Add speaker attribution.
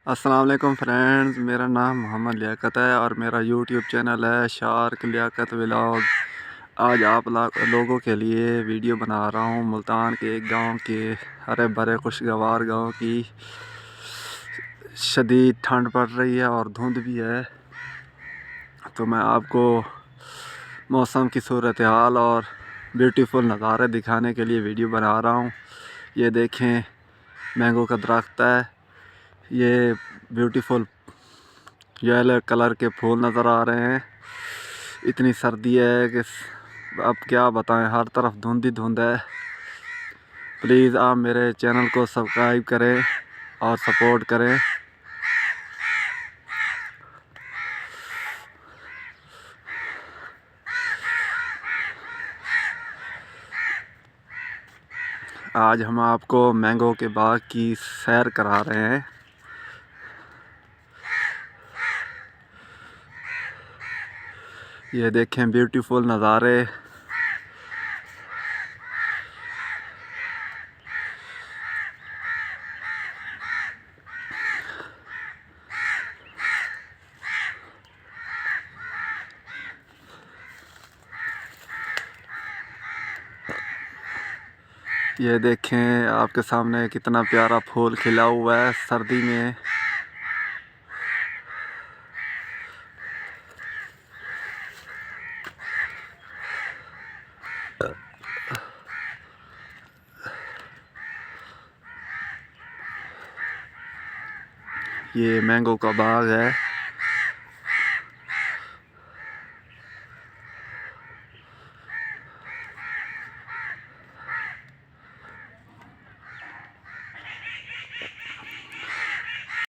Speaker 1: अस्सलाम वालेकुम फ्रेंड्स, मेरा नाम मोहम्मद लियाकत है और मेरा यूट्यूब चैनल है शार्क लियाकत व्लॉग। आज आप लोगों के लिए वीडियो बना रहा हूँ मुल्तान के एक गांव के हरे भरे खुशगवार गांव की। शदीद ठंड पड़ रही है और धुंध भी है, तो मैं आपको मौसम की सूरत हाल और ब्यूटीफुल नज़ारे दिखाने के लिए वीडियो बना रहा हूँ। ये देखें, मैंगो का दरख्त है। ये ब्यूटीफुल येलो कलर के फूल नज़र आ रहे हैं। इतनी सर्दी है कि अब क्या बताएं, हर तरफ धुंध ही धुंध है। प्लीज़ आप मेरे चैनल को सब्सक्राइब करें और सपोर्ट करें। आज हम आपको मैंगो के बाग की सैर करा रहे हैं। ये देखें ब्यूटीफुल नज़ारे। ये देखें आपके सामने कितना प्यारा फूल खिला हुआ है सर्दी में। ये मैंगो का बाग है।